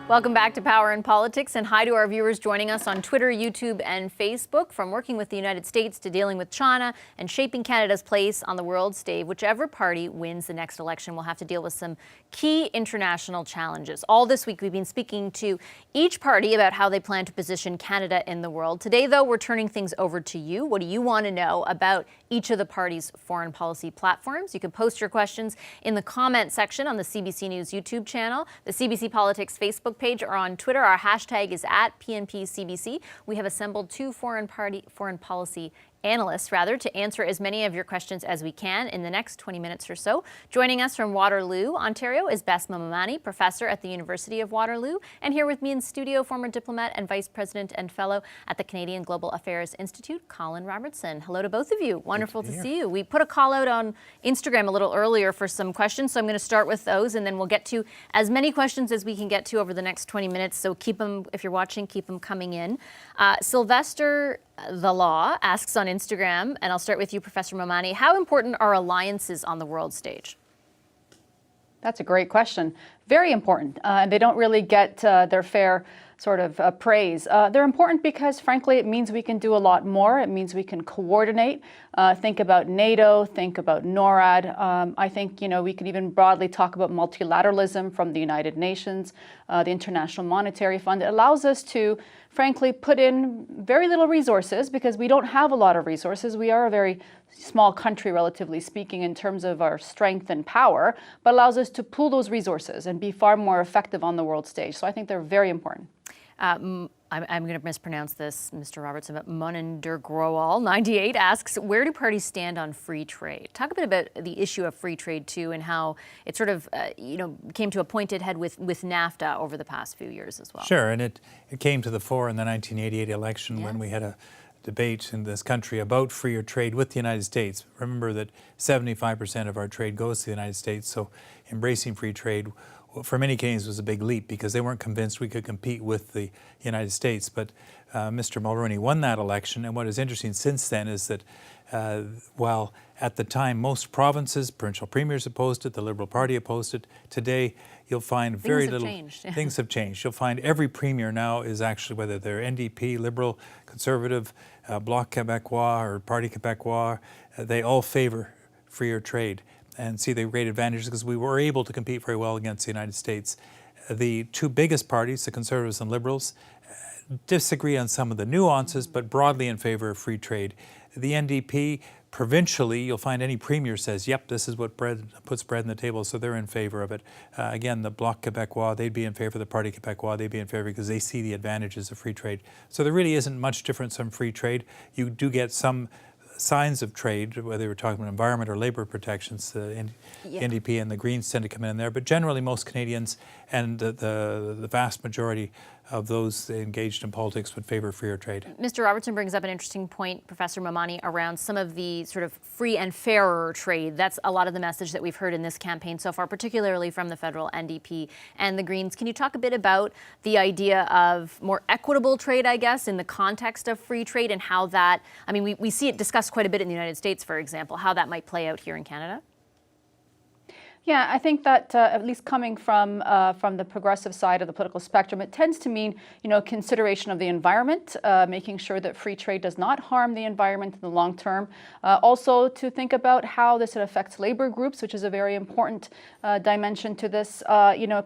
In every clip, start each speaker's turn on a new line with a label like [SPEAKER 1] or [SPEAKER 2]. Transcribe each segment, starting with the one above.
[SPEAKER 1] Welcome back to Power and Politics, and hi to our viewers joining us on Twitter, YouTube, and Facebook. From working with the United States to dealing with China and shaping Canada's place on the world stage, whichever party wins the next election will have to deal with some key international challenges. All this week, we've been speaking to each party about how they plan to position Canada in the world. Today, though, we're turning things over to you. What do you want to know about each of the parties' foreign policy platforms? You can post your questions in the comment section on the CBC News YouTube channel, the CBC Politics Facebook page, or on Twitter. Our hashtag is @PNPCBC. We have assembled two foreign policy analysts to answer as many of your questions as we can in the next 20 minutes or so. Joining us from Waterloo, Ontario is Vassy Kapelos, professor at the University of Waterloo, and here with me in studio, former diplomat and vice president and fellow at the Canadian Global Affairs Institute, Colin Robertson. Hello to both of you. Wonderful to see you. We put a call out on Instagram a little earlier for some questions, so I'm going to start with those, and then we'll get to as many questions as we can get to over the next 20 minutes. So keep them, if you're watching, keep them coming in. Sylvester the Law asks on Instagram, and I'll start with you, Professor Momani, how important are alliances on the world stage?
[SPEAKER 2] That's a great question. Very important. And they don't really get their fair sort of praise. They're important because, frankly, it means we can do a lot more. It means we can coordinate. Think about NATO, think about NORAD. I think, we could even broadly talk about multilateralism from the United Nations, the International Monetary Fund. It allows us to, frankly, put in very little resources because we don't have a lot of resources. We are a very small country, relatively speaking, in terms of our strength and power, but allows us to pool those resources and be far more effective on the world stage. So I think they're very important.
[SPEAKER 1] I'm going to mispronounce this, Mr. Robertson, but Moninder Growal, 98, asks, where do parties stand on free trade? Talk a bit about the issue of free trade, too, and how it sort of, came to a pointed head with NAFTA over the past few years as well.
[SPEAKER 3] Sure, and it came to the fore in the 1988 election when we had a debate in this country about freer trade with the United States. Remember that 75% of our trade goes to the United States, so embracing free trade for many Canadians was a big leap because they weren't convinced we could compete with the United States. But Mr. Mulroney won that election, and what is interesting since then is that while at the time most provinces, provincial premiers opposed it, the Liberal Party opposed it, today you'll find very little. Things have changed. You'll find every premier now is actually, whether they're NDP, Liberal, Conservative, Bloc Québécois or Parti Québécois, they all favor freer trade and see the great advantages because we were able to compete very well against the United States. The two biggest parties, the Conservatives and Liberals, disagree on some of the nuances, but broadly in favor of free trade. The NDP, provincially, you'll find any premier says, yep, this is what puts bread on the table, so they're in favor of it. Again, the Bloc Québécois, they'd be in favor of the Parti Québécois, they'd be in favor because they see the advantages of free trade. So there really isn't much difference from free trade. You do get some signs of trade, whether we're talking about environment or labor protections, the NDP and the Greens tend to come in there, but generally most Canadians and the vast majority of those engaged in politics would favor freer trade.
[SPEAKER 1] Mr. Robertson brings up an interesting point, Professor Momani, around some of the sort of free and fairer trade. That's a lot of the message that we've heard in this campaign so far, particularly from the federal NDP and the Greens. Can you talk a bit about the idea of more equitable trade, I guess, in the context of free trade and how that, I mean, we see it discussed quite a bit in the United States, for example, how that might play out here in Canada?
[SPEAKER 2] Yeah, I think that at least coming from the progressive side of the political spectrum, it tends to mean, consideration of the environment, making sure that free trade does not harm the environment in the long term. Also to think about how this affects labor groups, which is a very important dimension to this.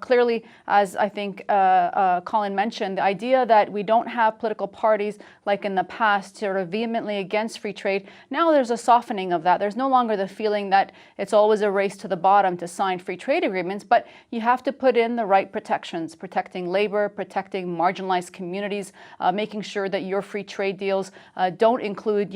[SPEAKER 2] Clearly, as I think Colin mentioned, the idea that we don't have political parties like in the past sort of vehemently against free trade. Now there's a softening of that. There's no longer the feeling that it's always a race to the bottom to sign free trade agreements, but you have to put in the right protections, protecting labor, protecting marginalized communities, making sure that your free trade deals don't include,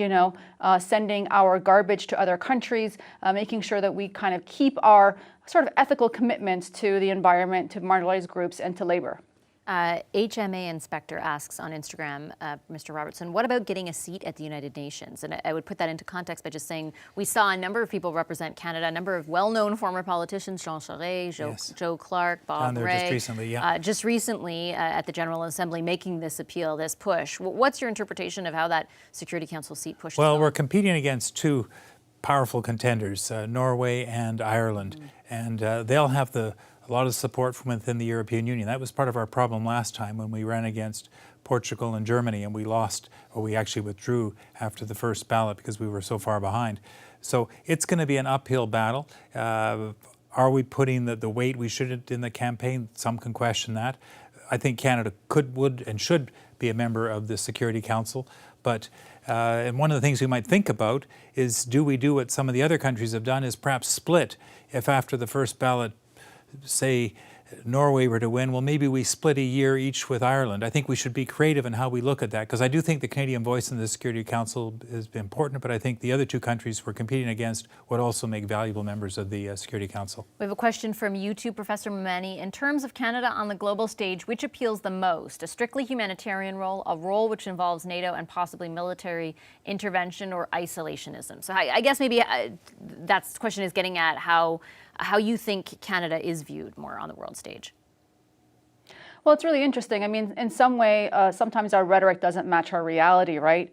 [SPEAKER 2] sending our garbage to other countries, making sure that we kind of keep our sort of ethical commitments to the environment, to marginalized groups, and to labor.
[SPEAKER 1] HMA Inspector asks on Instagram, Mr. Robertson, what about getting a seat at the United Nations? And I would put that into context by just saying we saw a number of people represent Canada, a number of well-known former politicians, Jean Charest, Joe Clark, Bob Rae. Just recently at the General Assembly making this appeal, this push. What's your interpretation of how that Security Council seat pushed?
[SPEAKER 3] Well, we're competing against two powerful contenders, Norway and Ireland, and they'll have the a lot of support from within the European Union. That was part of our problem last time when we ran against Portugal and Germany, and we lost, or we actually withdrew after the first ballot because we were so far behind. So it's going to be an uphill battle. Are we putting the weight we should in the campaign? Some can question that. I think Canada could, would, and should be a member of the Security Council. But and one of the things we might think about is, do we do what some of the other countries have done, is perhaps split. If after the first ballot, say, Norway were to win, well, maybe we split a year each with Ireland. I think we should be creative in how we look at that, because I do think the Canadian voice in the Security Council is important, but I think the other two countries we're competing against would also make valuable members of the Security Council.
[SPEAKER 1] We have a question from YouTube, Professor Mamani. In terms of Canada on the global stage, which appeals the most? A strictly humanitarian role, a role which involves NATO and possibly military intervention, or isolationism? So I guess maybe that question is getting at how you think Canada is viewed more on the world stage.
[SPEAKER 2] Well, it's really interesting. I mean, in some way, sometimes our rhetoric doesn't match our reality, right?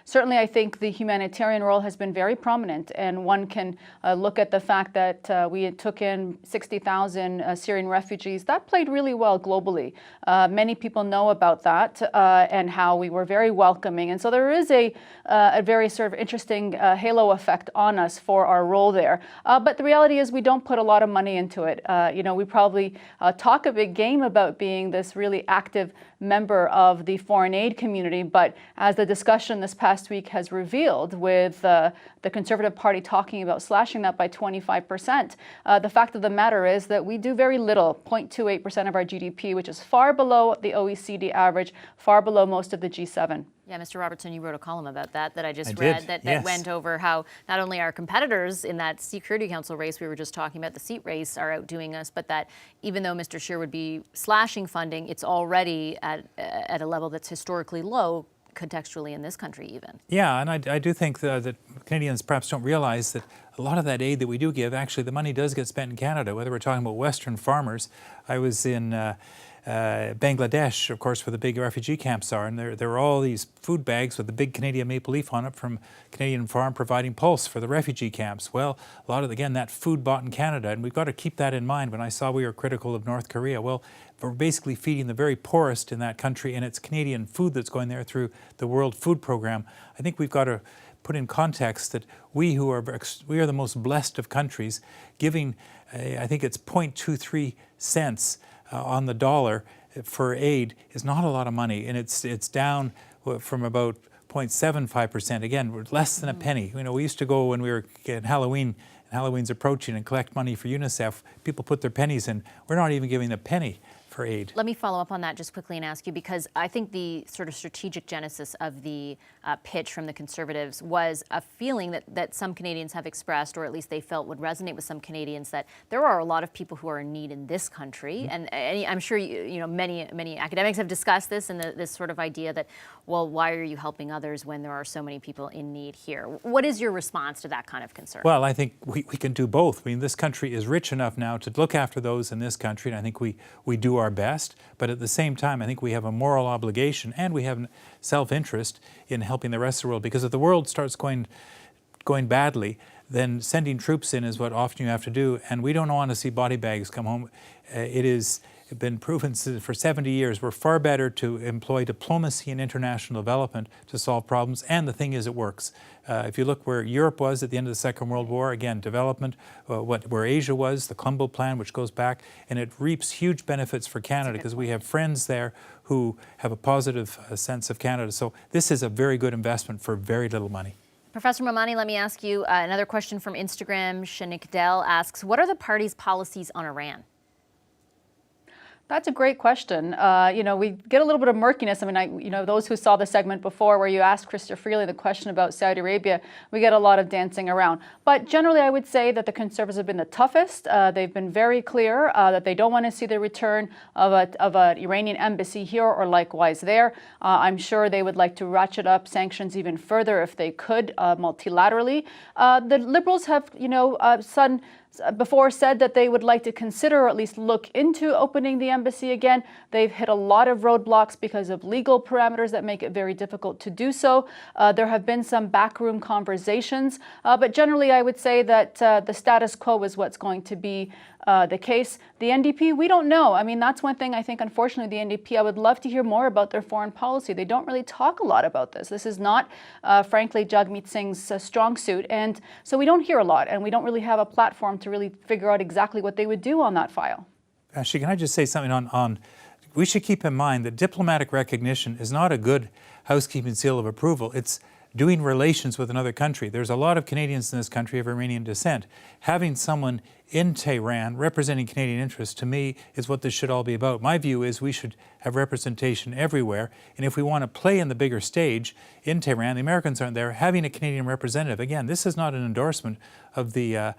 [SPEAKER 2] Certainly, I think the humanitarian role has been very prominent, and one can look at the fact that we took in 60,000 Syrian refugees. That played really well globally. Many people know about that and how we were very welcoming. And so there is a very sort of interesting halo effect on us for our role there. But the reality is we don't put a lot of money into it. We probably talk a big game about being this really active member of the foreign aid community, but as the discussion this past week has revealed, with the Conservative Party talking about slashing that by 25%, the fact of the matter is that we do very little, 0.28% of our GDP, which is far below the OECD average, far below most of the G7.
[SPEAKER 1] Yeah, Mr. Robertson, you wrote a column about that I just read that
[SPEAKER 3] yes.
[SPEAKER 1] went over how not only our competitors in that Security Council race we were just talking about, the seat race, are outdoing us, but that even though Mr. Scheer would be slashing funding, it's already at a level that's historically low contextually in this country even. Yeah,
[SPEAKER 3] and I do think that Canadians perhaps don't realize that a lot of that aid that we do give, actually the money does get spent in Canada, whether we're talking about Western farmers. I was in Bangladesh, of course, where the big refugee camps are, and there are all these food bags with the big Canadian maple leaf on it from Canadian Farm providing pulse for the refugee camps. Well, a lot of, again, that food bought in Canada, and we've got to keep that in mind. When I saw we were critical of North Korea, well, we're basically feeding the very poorest in that country, and it's Canadian food that's going there through the World Food Program. I think we've got to put in context that we are the most blessed of countries, giving, I think it's 0.23 cents on the dollar for aid is not a lot of money, and it's down from about 0.75%. Again, less than a penny. We used to go when we were at Halloween, and Halloween's approaching, and collect money for UNICEF. People put their pennies in. We're not even giving a penny for aid.
[SPEAKER 1] Let me follow up on that just quickly and ask you, because I think the sort of strategic genesis of the pitch from the Conservatives was a feeling that some Canadians have expressed, or at least they felt would resonate with some Canadians, that there are a lot of people who are in need in this country. Mm-hmm. And I'm sure many academics have discussed this, and this sort of idea that, well, why are you helping others when there are so many people in need here? What is your response to that kind of concern?
[SPEAKER 3] Well, I think we can do both. I mean, this country is rich enough now to look after those in this country, and I think we do our best, but at the same time, I think we have a moral obligation and we have self-interest in helping the rest of the world, because if the world starts going badly, then sending troops in is what often you have to do, and we don't want to see body bags come home. It has been proven for 70 years we're far better to employ diplomacy and international development to solve problems, and the thing is, it works. If you look where Europe was at the end of the Second World War, again, development, where Asia was, the Colombo Plan, which goes back, and it reaps huge benefits for Canada because we have friends there who have a positive sense of Canada. So this is a very good investment for very little money.
[SPEAKER 1] Professor Mamani, let me ask you another question from Instagram. Shanik Dell asks, what are the party's policies on Iran?
[SPEAKER 2] That's a great question. We get a little bit of murkiness. I mean, those who saw the segment before where you asked Krista Freely the question about Saudi Arabia, we get a lot of dancing around. But generally, I would say that the Conservatives have been the toughest. They've been very clear that they don't want to see the return of an Iranian embassy here or likewise there. I'm sure they would like to ratchet up sanctions even further if they could, multilaterally. The Liberals have, before said that they would like to consider, or at least look into, opening the embassy again. They've hit a lot of roadblocks because of legal parameters that make it very difficult to do so. There have been some backroom conversations, but generally I would say that the status quo is what's going to be the case. The NDP, we don't know. I mean, that's one thing I think, unfortunately, the NDP, I would love to hear more about their foreign policy. They don't really talk a lot about this. This is not, frankly, Jagmeet Singh's strong suit. And so we don't hear a lot, and we don't really have a platform to really figure out exactly what they would do on that file.
[SPEAKER 3] Actually, can I just say something on we should keep in mind that diplomatic recognition is not a good housekeeping seal of approval. It's doing relations with another country. There's a lot of Canadians in this country of Iranian descent. Having someone in Tehran representing Canadian interests, to me, is what this should all be about. My view is we should have representation everywhere, and if we want to play in the bigger stage in Tehran, the Americans aren't there, having a Canadian representative. Again, this is not an endorsement of the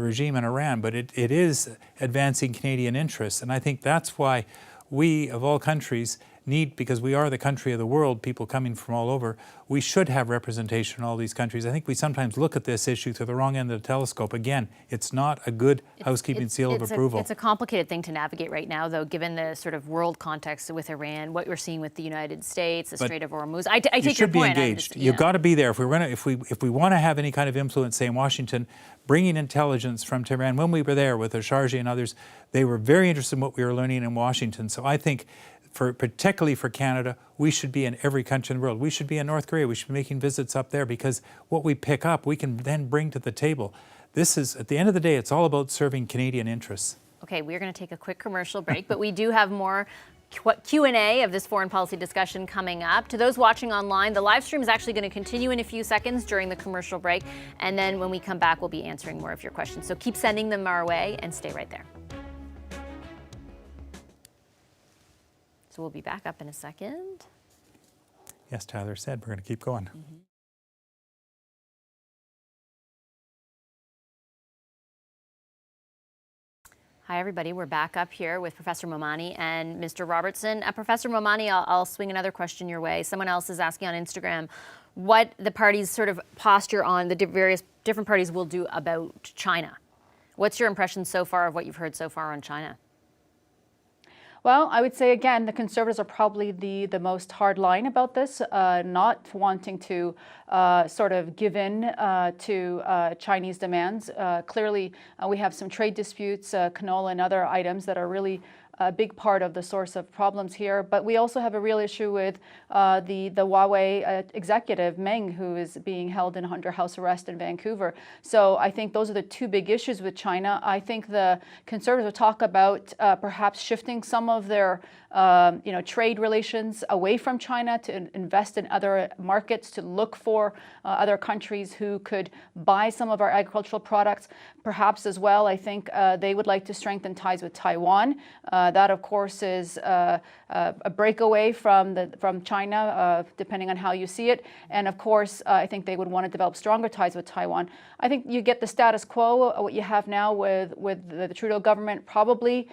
[SPEAKER 3] regime in Iran, but it is advancing Canadian interests. And I think that's why we, of all countries, need, because we are the country of the world, people coming from all over, we should have representation in all these countries. I think we sometimes look at this issue through the wrong end of the telescope. Again, it's not a good housekeeping seal of approval.
[SPEAKER 1] It's a complicated thing to navigate right now, though, given the sort of world context with Iran, what you're seeing with the United States, the Strait of Hormuz. I take your point.
[SPEAKER 3] You should be engaged. You've got to be there. If we want to have any kind of influence, say in Washington, bringing intelligence from Tehran. When we were there with Sharjah and others, they were very interested in what we were learning in Washington. So I think, particularly for Canada, we should be in every country in the world. We should be in North Korea. We should be making visits up there, because what we pick up, we can then bring to the table. This is, at the end of the day, it's all about serving Canadian interests.
[SPEAKER 1] Okay, we're going to take a quick commercial break, but we do have more Q&A of this foreign policy discussion coming up. To those watching online, the live stream is actually going to continue in a few seconds during the commercial break, and then when we come back, we'll be answering more of your questions. So keep sending them our way and stay right there. So we'll be back up in a second.
[SPEAKER 3] Yes, Tyler said we're going to keep going.
[SPEAKER 1] Mm-hmm. Hi, everybody. We're back up here with Professor Momani and Mr. Robertson. Professor Momani, I'll swing another question your way. Someone else is asking on Instagram what the party's sort of posture on the various different parties will do about China. What's your impression so far of what you've heard so far on China?
[SPEAKER 2] Well, I would say, again, the Conservatives are probably the most hard line about this, not wanting to sort of give in to Chinese demands. Clearly, we have some trade disputes, canola and other items that are really a big part of the source of problems here. But we also have a real issue with the Huawei executive, Meng, who is being held under house arrest in Vancouver. So I think those are the two big issues with China. I think the Conservatives will talk about perhaps shifting some of their trade relations away from China to invest in other markets, to look for other countries who could buy some of our agricultural products. Perhaps as well, I think they would like to strengthen ties with Taiwan. That, of course, is a breakaway from China, depending on how you see it. And of course, I think they would want to develop stronger ties with Taiwan. I think you get the status quo, what you have now with the Trudeau government, probably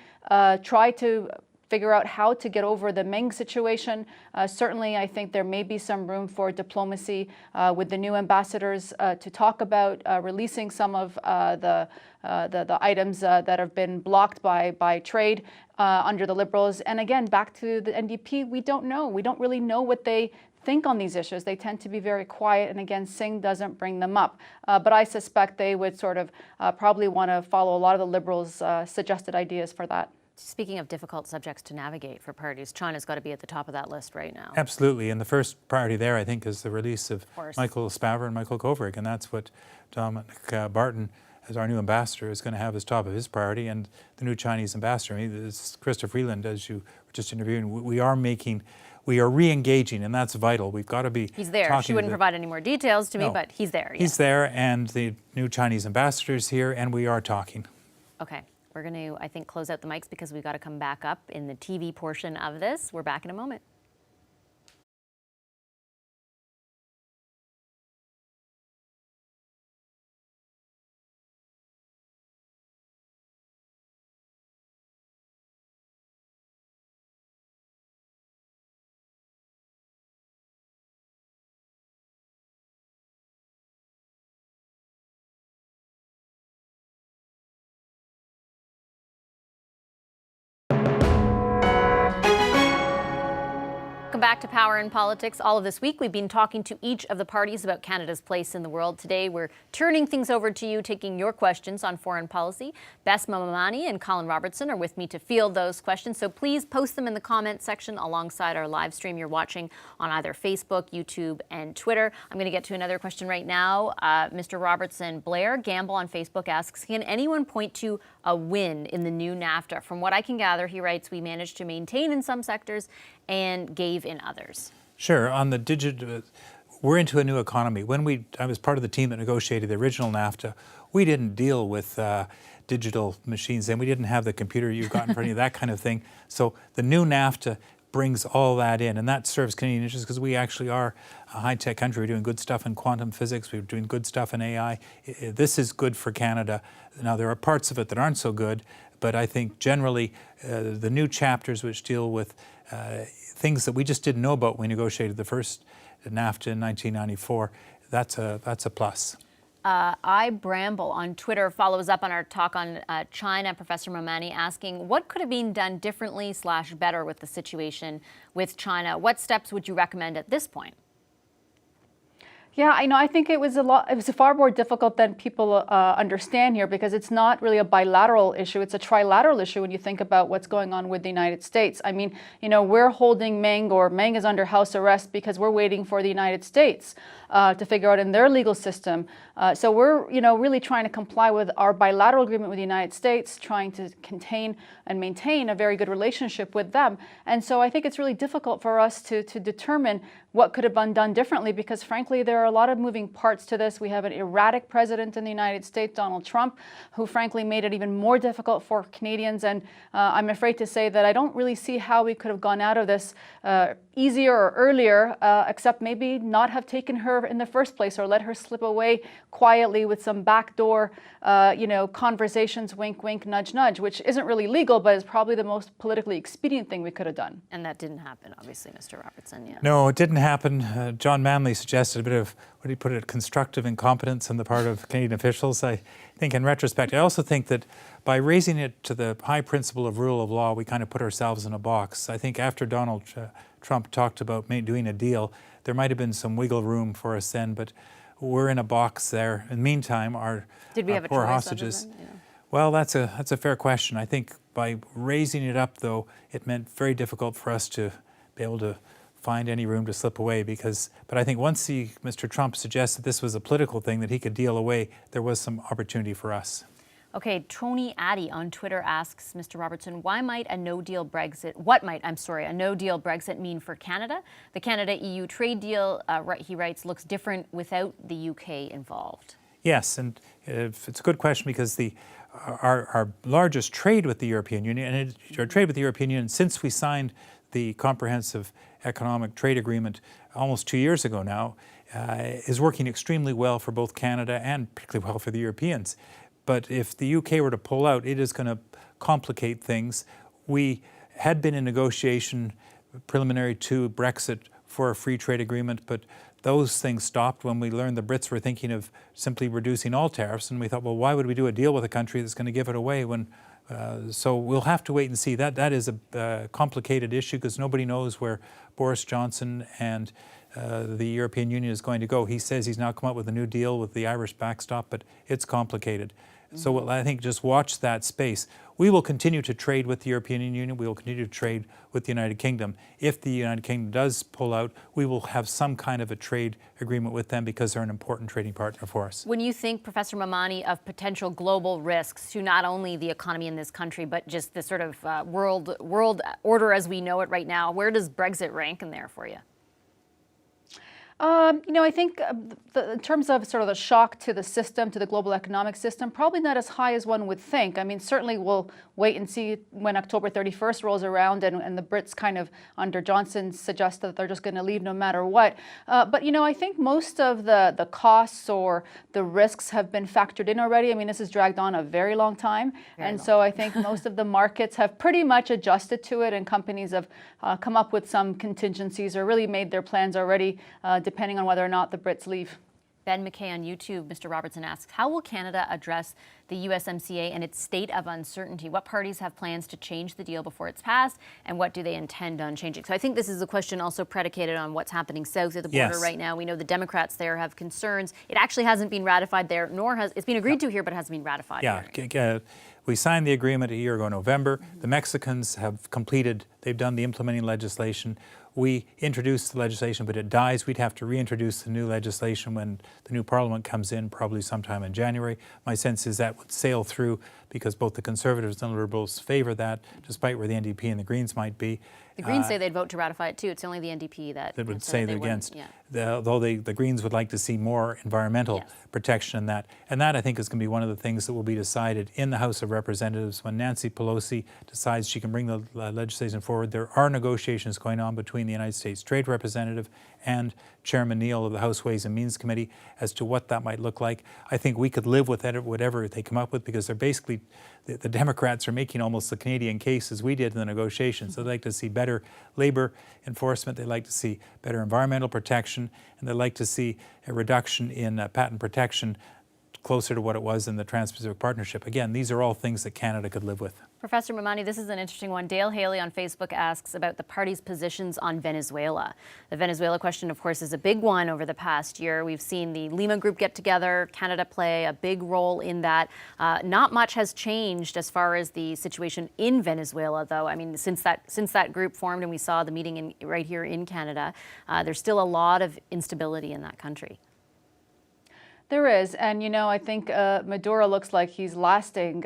[SPEAKER 2] try to figure out how to get over the Meng situation. Certainly, I think there may be some room for diplomacy with the new ambassadors to talk about releasing some of the items that have been blocked by trade under the Liberals. And again, back to the NDP, we don't know. We don't really know what they think on these issues. They tend to be very quiet, and again, Singh doesn't bring them up. But I suspect they would sort of probably want to follow a lot of the Liberals' suggested ideas for that.
[SPEAKER 1] Speaking of difficult subjects to navigate for parties, China's got to be at the top of that list right now.
[SPEAKER 3] Absolutely. And the first priority there, I think, is the release of Michael Spavor and Michael Kovrig. And that's what Dominic Barton, as our new ambassador, is going to have as top of his priority. And the new Chinese ambassador, I mean, this Christopher Freeland, as you were just interviewing, we are re-engaging, and that's vital. We've got to be
[SPEAKER 1] He's there. She wouldn't provide any more details to me, but he's there. Yeah.
[SPEAKER 3] He's there, and the new Chinese ambassador is here, and we are talking.
[SPEAKER 1] Okay. We're going to, I think, close out the mics because we've got to come back up in the TV portion of this. We're back in a moment. Welcome back to Power in Politics. All of this week, we've been talking to each of the parties about Canada's place in the world. Today, we're turning things over to you, taking your questions on foreign policy. Bess Mamamani and Colin Robertson are with me to field those questions, so please post them in the comment section alongside our live stream you're watching on either Facebook, YouTube, and Twitter. I'm going to get to another question right now. Mr. Robertson, Blair Gamble on Facebook asks, can anyone point to a win in the new NAFTA? From what I can gather, he writes, we managed to maintain in some sectors and gave in others.
[SPEAKER 3] Sure. On the digital, we're into a new economy. When I was part of the team that negotiated the original NAFTA, we didn't deal with digital machines, and we didn't have the computer you've got in front of you, that kind of thing. So the new NAFTA brings all that in, and that serves Canadian interests because we actually are a high-tech country. We're doing good stuff in quantum physics. We're doing good stuff in AI. This is good for Canada. Now, there are parts of it that aren't so good, but I think generally the new chapters which deal with things that we just didn't know about when we negotiated the first NAFTA in 1994, that's a plus.
[SPEAKER 1] I Bramble on Twitter follows up on our talk on China. Professor Mamani asking, what could have been done differently / better with the situation with China? What steps would you recommend at this point?
[SPEAKER 2] Yeah, I think it was far more difficult than people understand here, because it's not really a bilateral issue. It's a trilateral issue when you think about what's going on with the United States. I mean, we're holding Meng, or Meng is under house arrest because we're waiting for the United States to figure out in their legal system. So we're, really trying to comply with our bilateral agreement with the United States, trying to contain and maintain a very good relationship with them. And so I think it's really difficult for us to determine what could have been done differently, because frankly, there are a lot of moving parts to this. We have an erratic president in the United States, Donald Trump, who frankly made it even more difficult for Canadians. And I'm afraid to say that I don't really see how we could have gone out of this easier or earlier, except maybe not have taken her in the first place, or let her slip away quietly with some backdoor, conversations, wink, wink, nudge, nudge, which isn't really legal, but is probably the most politically expedient thing we could have done.
[SPEAKER 1] And that didn't happen, obviously, Mr. Robertson. Yeah.
[SPEAKER 3] No, it didn't happen. John Manley suggested a bit of, what did he put it, constructive incompetence on the part of Canadian officials. I think in retrospect, I also think that by raising it to the high principle of rule of law, we kind of put ourselves in a box. I think after Donald Trump talked about doing a deal, there might have been some wiggle room for us then, but we're in a box there. In the meantime, our poor hostages. Yeah. Well, that's a fair question. I think by raising it up, though, it meant very difficult for us to be able to find any room to slip away, but I think once Mr. Trump suggested this was a political thing that he could deal away, there was some opportunity for us.
[SPEAKER 1] Okay, Tony Addy on Twitter asks, Mr. Robertson, what might a no-deal Brexit mean for Canada? The Canada-EU trade deal, he writes, looks different without the UK involved.
[SPEAKER 3] Yes, and it's a good question, because our largest trade with the European Union, and our trade with the European Union since we signed the Comprehensive Economic Trade Agreement almost 2 years ago now, is working extremely well for both Canada and particularly well for the Europeans. But if the UK were to pull out, it is going to complicate things. We had been in negotiation preliminary to Brexit for a free trade agreement, but those things stopped when we learned the Brits were thinking of simply reducing all tariffs, and we thought, well, why would we do a deal with a country that's going to give it away when? So we'll have to wait and see. That is a complicated issue, because nobody knows where Boris Johnson and the European Union is going to go. He says he's now come up with a new deal with the Irish backstop, but it's complicated. So I think just watch that space. We will continue to trade with the European Union. We will continue to trade with the United Kingdom. If the United Kingdom does pull out, we will have some kind of a trade agreement with them, because they're an important trading partner for us.
[SPEAKER 1] When you think, Professor Mamani, of potential global risks to not only the economy in this country, but just the sort of world order as we know it right now, where does Brexit rank in there for you?
[SPEAKER 2] I think in terms of sort of the shock to the system, to the global economic system, probably not as high as one would think. I mean, certainly we'll wait and see when October 31st rolls around and the Brits kind of, under Johnson, suggest that they're just going to leave no matter what. But, I think most of the costs or the risks have been factored in already. I mean, this has dragged on a very long time. So I think most of the markets have pretty much adjusted to it, and companies have come up with some contingencies or really made their plans already, depending on whether or not the Brits leave.
[SPEAKER 1] Ben McKay on YouTube, Mr. Robertson asks, how will Canada address the USMCA and its state of uncertainty? What parties have plans to change the deal before it's passed, and what do they intend on changing? So I think this is a question also predicated on what's happening south of the border right now. We know the Democrats there have concerns. It actually hasn't been ratified there, nor has it's been agreed to here, but it hasn't been ratified here.
[SPEAKER 3] We signed the agreement a year ago in November. The Mexicans have completed, they've done the implementing legislation. We introduced the legislation, but it dies. We'd have to reintroduce the new legislation when the new parliament comes in, probably sometime in January. My sense is that would sail through because both the Conservatives and the Liberals favor that, despite where the NDP and the Greens might be.
[SPEAKER 1] The Greens say they'd vote to ratify it too. It's only the NDP that
[SPEAKER 3] would say they're against.
[SPEAKER 1] Yeah.
[SPEAKER 3] Although the Greens would like to see more environmental protection in that. And that, I think, is going to be one of the things that will be decided in the House of Representatives when Nancy Pelosi decides she can bring the legislation forward. There are negotiations going on between the United States Trade Representative and Chairman Neal of the House Ways and Means Committee as to what that might look like. I think we could live with whatever they come up with, because they're basically, the Democrats are making almost the Canadian case as we did in the negotiations. They'd like to see better labor enforcement, they'd like to see better environmental protection, and they'd like to see a reduction in patent protection closer to what it was in the Trans-Pacific Partnership. Again, these are all things that Canada could live with.
[SPEAKER 1] Professor Mamani, this is an interesting one. Dale Haley on Facebook asks about the party's positions on Venezuela. The Venezuela question, of course, is a big one over the past year. We've seen the Lima Group get together, Canada play a big role in that. Not much has changed as far as the situation in Venezuela, though. I mean, since that group formed and we saw the meeting right here in Canada, there's still a lot of instability in that country.
[SPEAKER 2] There is, and I think Maduro looks like he's lasting,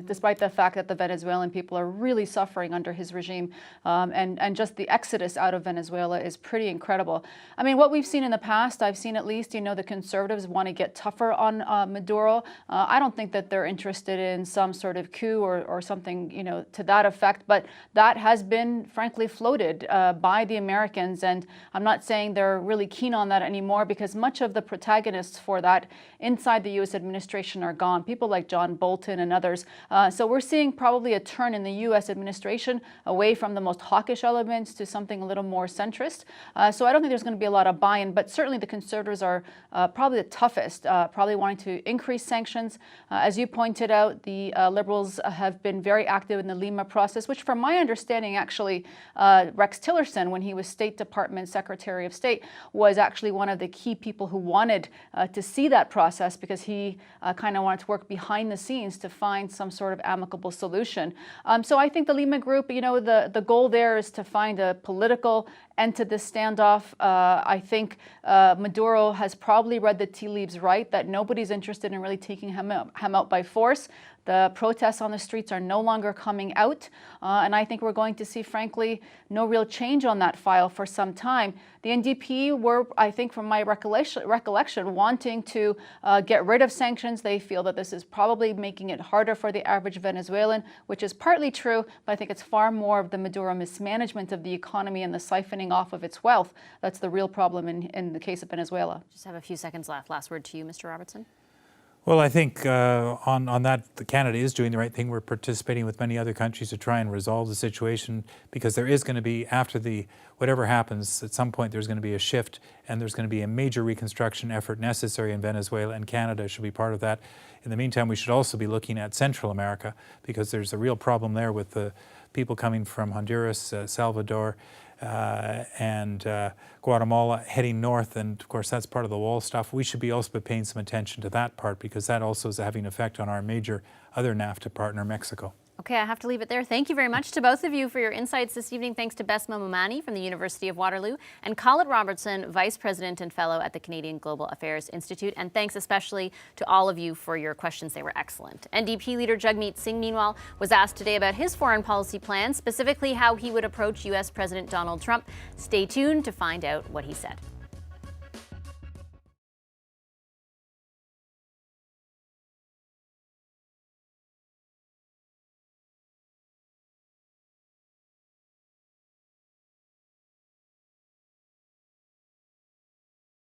[SPEAKER 2] despite the fact that the Venezuelan people are really suffering under his regime, and just the exodus out of Venezuela is pretty incredible. I mean, what we've seen in the past, I've seen at least, the Conservatives want to get tougher on Maduro. I don't think that they're interested in some sort of coup or something, to that effect, but that has been, frankly, floated by the Americans, and I'm not saying they're really keen on that anymore, because much of the protagonists for that inside the U.S. administration are gone. People like John Bolton and others. So we're seeing probably a turn in the U.S. administration away from the most hawkish elements to something a little more centrist. So I don't think there's going to be a lot of buy-in, but certainly the Conservatives are probably the toughest, probably wanting to increase sanctions. As you pointed out, the Liberals have been very active in the Lima process, which from my understanding, actually, Rex Tillerson, when he was State Department Secretary of State, was actually one of the key people who wanted to see that process, because he kind of wanted to work behind the scenes to find some sort of amicable solution. So I think the Lima Group, the goal there is to find a political end to this standoff. I think Maduro has probably read the tea leaves right, that nobody's interested in really taking him out by force. The protests on the streets are no longer coming out, and I think we're going to see, frankly, no real change on that file for some time. The NDP were, I think, from my recollection, wanting to get rid of sanctions. They feel that this is probably making it harder for the average Venezuelan, which is partly true, but I think it's far more of the Maduro mismanagement of the economy and the siphoning off of its wealth. That's the real problem in the case of Venezuela.
[SPEAKER 1] Just have a few seconds left. Last word to you, Mr. Robertson.
[SPEAKER 3] Well, I think on that, Canada is doing the right thing. We're participating with many other countries to try and resolve the situation, because there is going to be, after whatever happens, at some point there's going to be a shift, and there's going to be a major reconstruction effort necessary in Venezuela, and Canada should be part of that. In the meantime, we should also be looking at Central America, because there's a real problem there with the people coming from Honduras, Salvador, and Guatemala heading north, and of course that's part of the wall stuff. We should be also paying some attention to that part, because that also is having an effect on our major other NAFTA partner, Mexico.
[SPEAKER 1] Okay, I have to leave it there. Thank you very much to both of you for your insights this evening. Thanks to Besma Mamani from the University of Waterloo and Colin Robertson, Vice President and Fellow at the Canadian Global Affairs Institute. And thanks especially to all of you for your questions. They were excellent. NDP leader Jagmeet Singh, meanwhile, was asked today about his foreign policy plans, specifically how he would approach U.S. President Donald Trump. Stay tuned to find out what he said.